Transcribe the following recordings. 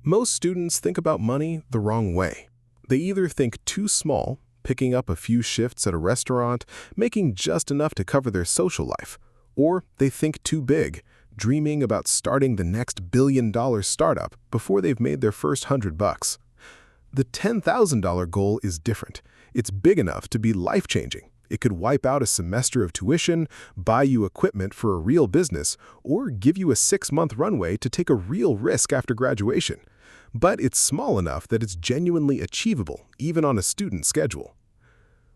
Most students think about money the wrong way. They either think too small, picking up a few shifts at a restaurant, making just enough to cover their social life, or they think too big, dreaming about starting the next billion-dollar startup before they've made their first $100. The $10,000 goal is different. It's big enough to be life-changing. It could wipe out a semester of tuition, buy you equipment for a real business, or give you a 6-month runway to take a real risk after graduation. But it's small enough that it's genuinely achievable, even on a student schedule.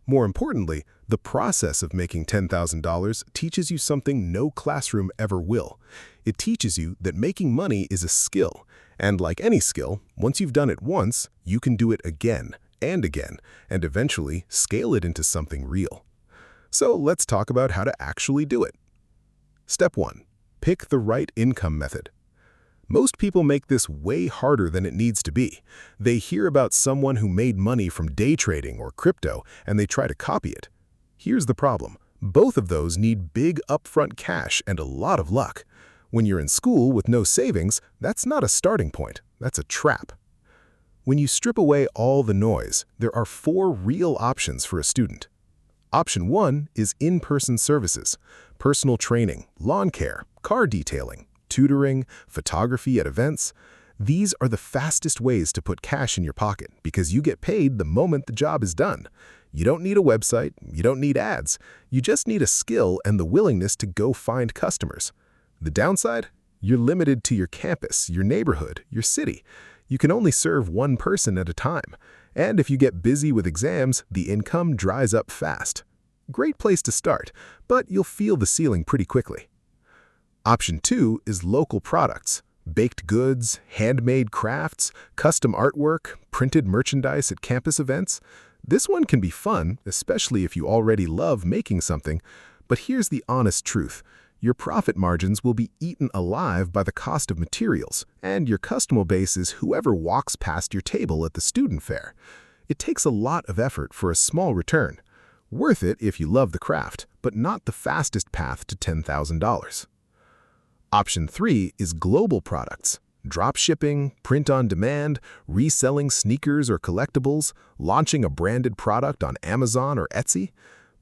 More importantly, the process of making $10,000 teaches you something no classroom ever will. It teaches you that making money is a skill, and like any skill, once you've done it once, you can do it again and again, and eventually scale it into something real. So let's talk about how to actually do it. Step 1. Pick the right income method. Most people make this way harder than it needs to be. They hear about someone who made money from day trading or crypto, and they try to copy it. Here's the problem. Both of those need big upfront cash and a lot of luck. When you're in school with no savings, that's not a starting point. That's a trap. When you strip away all the noise, there are 4 real options for a student. Option 1 is in-person services: personal training, lawn care, car detailing, tutoring, photography at events. These are the fastest ways to put cash in your pocket because you get paid the moment the job is done. You don't need a website, you don't need ads. You just need a skill and the willingness to go find customers. The downside? You're limited to your campus, your neighborhood, your city. You can only serve one person at a time. And if you get busy with exams, the income dries up fast. Great place to start, but you'll feel the ceiling pretty quickly. Option 2 is local products: baked goods, handmade crafts, custom artwork, printed merchandise at campus events. This one can be fun, especially if you already love making something, but here's the honest truth. Your profit margins will be eaten alive by the cost of materials, and your customer base is whoever walks past your table at the student fair. It takes a lot of effort for a small return. Worth it if you love the craft, but not the fastest path to $10,000. Option 3 is global products: drop shipping, print on demand, reselling sneakers or collectibles, launching a branded product on Amazon or Etsy.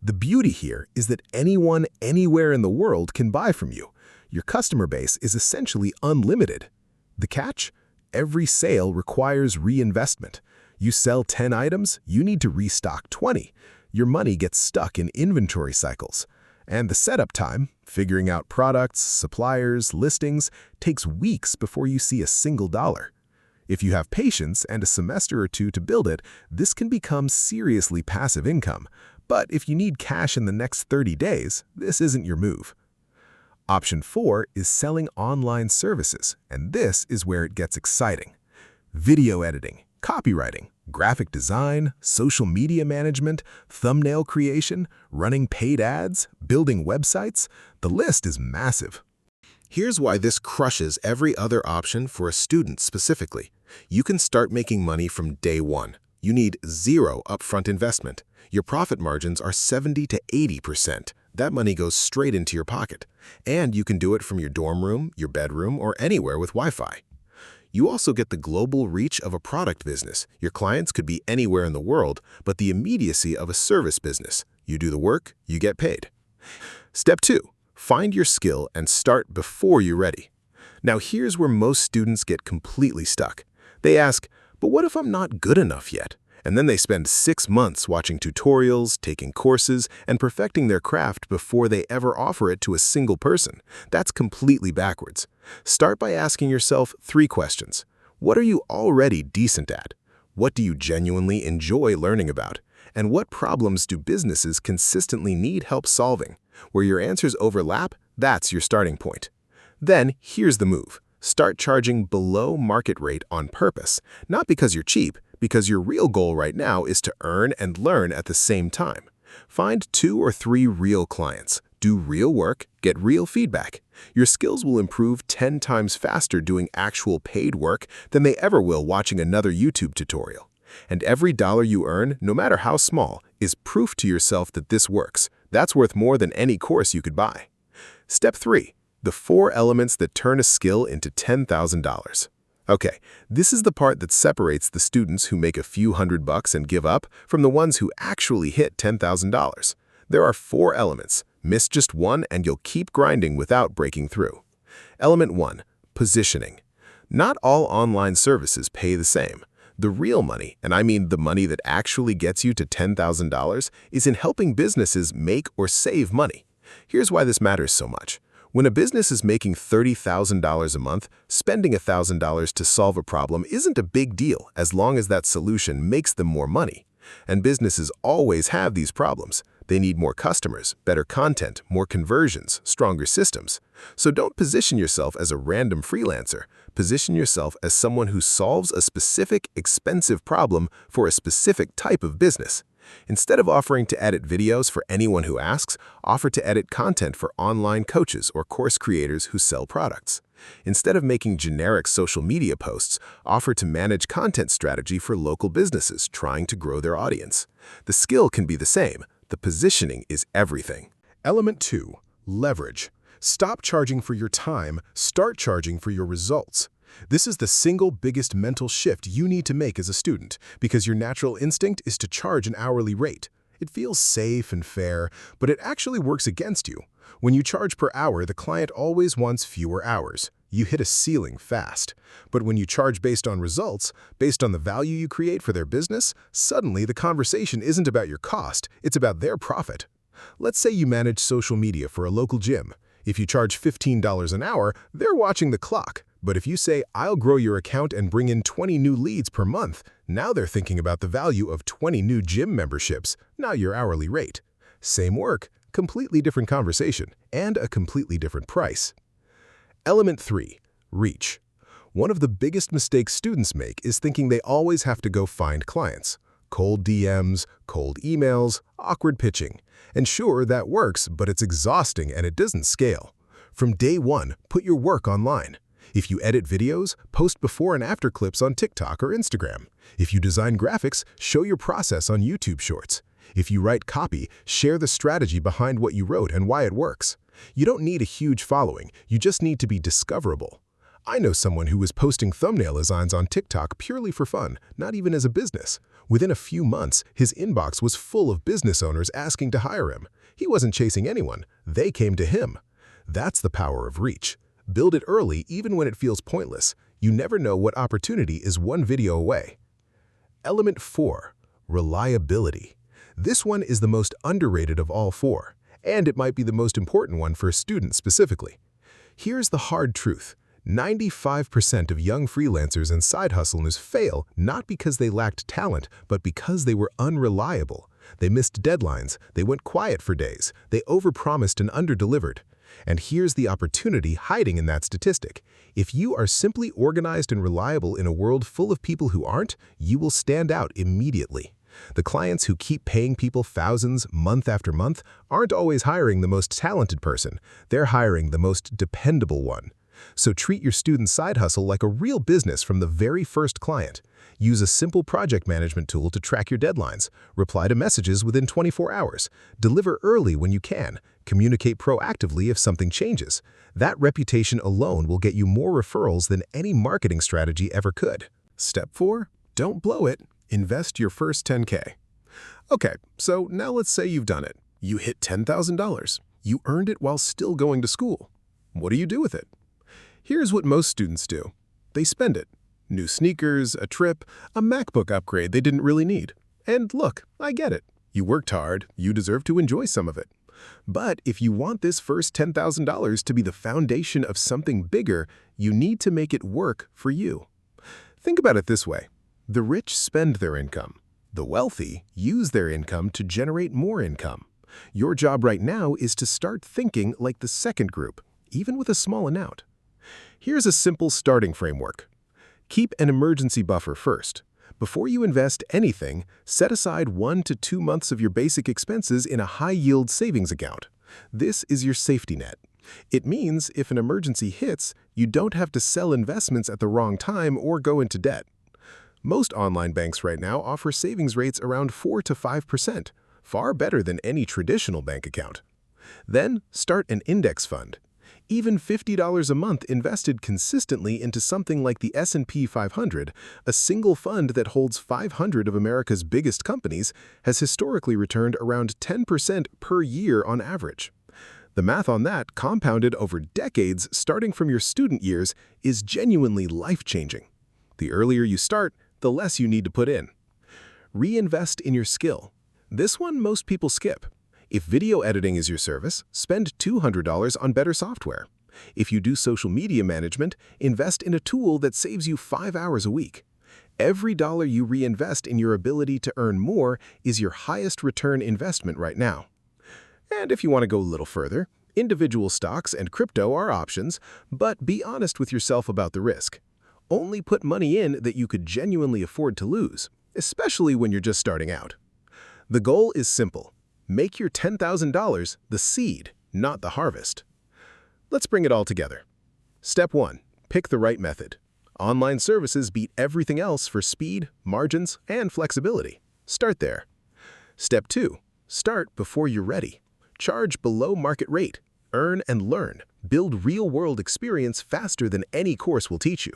The beauty here is that anyone, anywhere in the world can buy from you. Your customer base is essentially unlimited. The catch? Every sale requires reinvestment. You sell 10 items, you need to restock 20. Your money gets stuck in inventory cycles. And the setup time, figuring out products, suppliers, listings, takes weeks before you see a single dollar. If you have patience and a semester or 2 to build it, this can become seriously passive income. But if you need cash in the next 30 days, this isn't your move. Option 4 is selling online services, and this is where it gets exciting. Video editing, copywriting, graphic design, social media management, thumbnail creation, running paid ads, building websites. The list is massive. Here's why this crushes every other option for a student specifically. You can start making money from day one. You need 0 upfront investment. Your profit margins are 70 to 80%. That money goes straight into your pocket. And you can do it from your dorm room, your bedroom, or anywhere with Wi-Fi. You also get the global reach of a product business. Your clients could be anywhere in the world, but the immediacy of a service business. You do the work, you get paid. Step 2. Find your skill and start before you're ready. Now here's where most students get completely stuck. They ask, but what if I'm not good enough yet? And then they spend 6 months watching tutorials, taking courses, and perfecting their craft before they ever offer it to a single person. That's completely backwards. Start by asking yourself 3 questions. What are you already decent at? What do you genuinely enjoy learning about? And what problems do businesses consistently need help solving? Where your answers overlap, that's your starting point. Then, here's the move. Start charging below market rate on purpose, not because you're cheap, because your real goal right now is to earn and learn at the same time. Find 2 or 3 real clients, do real work, get real feedback. Your skills will improve 10 times faster doing actual paid work than they ever will watching another YouTube tutorial. And every dollar you earn, no matter how small, is proof to yourself that this works. That's worth more than any course you could buy. Step 3. The 4 elements that turn a skill into $10,000. Okay, this is the part that separates the students who make a few $100 and give up from the ones who actually hit $10,000. There are 4 elements. Miss just one and you'll keep grinding without breaking through. Element 1. Positioning. Not all online services pay the same. The real money, and I mean the money that actually gets you to $10,000, is in helping businesses make or save money. Here's why this matters so much. When a business is making $30,000 a month, spending $1,000 to solve a problem isn't a big deal as long as that solution makes them more money. And businesses always have these problems. They need more customers, better content, more conversions, stronger systems. So don't position yourself as a random freelancer. Position yourself as someone who solves a specific, expensive problem for a specific type of business. Instead of offering to edit videos for anyone who asks, offer to edit content for online coaches or course creators who sell products. Instead of making generic social media posts, offer to manage content strategy for local businesses trying to grow their audience. The skill can be the same. The positioning is everything. Element 2. Leverage. Stop charging for your time, start charging for your results. This is the single biggest mental shift you need to make as a student, because your natural instinct is to charge an hourly rate. It feels safe and fair, but it actually works against you. When you charge per hour, the client always wants fewer hours. You hit a ceiling fast. But when you charge based on results, based on the value you create for their business, suddenly the conversation isn't about your cost, it's about their profit. Let's say you manage social media for a local gym. If you charge $15 an hour, they're watching the clock. But if you say, I'll grow your account and bring in 20 new leads per month, now they're thinking about the value of 20 new gym memberships, not your hourly rate. Same work, completely different conversation, and a completely different price. Element 3. Reach. One of the biggest mistakes students make is thinking they always have to go find clients. Cold DMs, cold emails, awkward pitching. And sure, that works, but it's exhausting and it doesn't scale. From day one, put your work online. If you edit videos, post before and after clips on TikTok or Instagram. If you design graphics, show your process on YouTube Shorts. If you write copy, share the strategy behind what you wrote and why it works. You don't need a huge following, you just need to be discoverable. I know someone who was posting thumbnail designs on TikTok purely for fun, not even as a business. Within a few months, his inbox was full of business owners asking to hire him. He wasn't chasing anyone, they came to him. That's the power of reach. Build it early even when it feels pointless. You never know what opportunity is one video away. Element 4. Reliability. This one is the most underrated of all 4, and it might be the most important one for a student specifically. Here's the hard truth. 95% of young freelancers and side hustlers fail not because they lacked talent, but because they were unreliable. They missed deadlines, they went quiet for days, they overpromised and underdelivered. And here's the opportunity hiding in that statistic. If you are simply organized and reliable in a world full of people who aren't, you will stand out immediately. The clients who keep paying people thousands month after month aren't always hiring the most talented person. They're hiring the most dependable one. So treat your student side hustle like a real business from the very first client. Use a simple project management tool to track your deadlines. Reply to messages within 24 hours. Deliver early when you can. Communicate proactively if something changes. That reputation alone will get you more referrals than any marketing strategy ever could. Step 4. Don't blow it. Invest your first $10K. Okay, so now let's say you've done it. You hit $10,000. You earned it while still going to school. What do you do with it? Here's what most students do. They spend it. New sneakers, a trip, a MacBook upgrade they didn't really need. And look, I get it. You worked hard, you deserve to enjoy some of it. But if you want this first $10,000 to be the foundation of something bigger, you need to make it work for you. Think about it this way. The rich spend their income. The wealthy use their income to generate more income. Your job right now is to start thinking like the second group, even with a small amount. Here's a simple starting framework. Keep an emergency buffer first. Before you invest anything, set aside 1 to 2 months of your basic expenses in a high-yield savings account. This is your safety net. It means if an emergency hits, you don't have to sell investments at the wrong time or go into debt. Most online banks right now offer savings rates around 4 to 5%, far better than any traditional bank account. Then, start an index fund. Even $50 a month invested consistently into something like the S&P 500, a single fund that holds 500 of America's biggest companies, has historically returned around 10% per year on average. The math on that, compounded over decades starting from your student years, is genuinely life-changing. The earlier you start, the less you need to put in. Reinvest in your skill. This one most people skip. If video editing is your service, spend $200 on better software. If you do social media management, invest in a tool that saves you 5 hours a week. Every dollar you reinvest in your ability to earn more is your highest return investment right now. And if you want to go a little further, individual stocks and crypto are options, but be honest with yourself about the risk. Only put money in that you could genuinely afford to lose, especially when you're just starting out. The goal is simple. Make your $10,000 the seed, not the harvest. Let's bring it all together. Step 1. Pick the right method. Online services beat everything else for speed, margins, and flexibility. Start there. Step 2. Start before you're ready. Charge below market rate. Earn and learn. Build real-world experience faster than any course will teach you.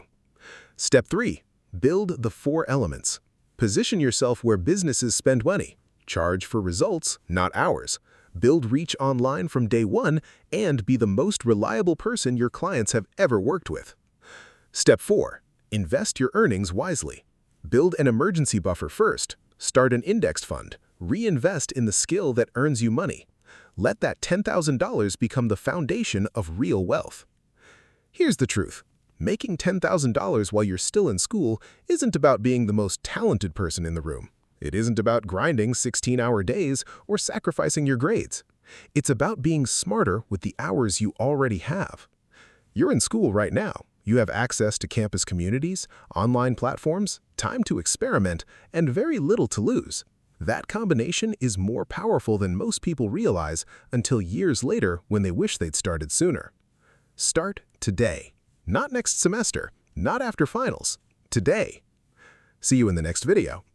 Step 3. Build the 4 elements. Position yourself where businesses spend money. Charge for results, not hours. Build reach online from day one and be the most reliable person your clients have ever worked with. Step 4. Invest your earnings wisely. Build an emergency buffer first. Start an indexed fund. Reinvest in the skill that earns you money. Let that $10,000 become the foundation of real wealth. Here's the truth. Making $10,000 while you're still in school isn't about being the most talented person in the room. It isn't about grinding 16-hour days or sacrificing your grades. It's about being smarter with the hours you already have. You're in school right now. You have access to campus communities, online platforms, time to experiment, and very little to lose. That combination is more powerful than most people realize until years later when they wish they'd started sooner. Start today. Not next semester, not after finals. Today. See you in the next video.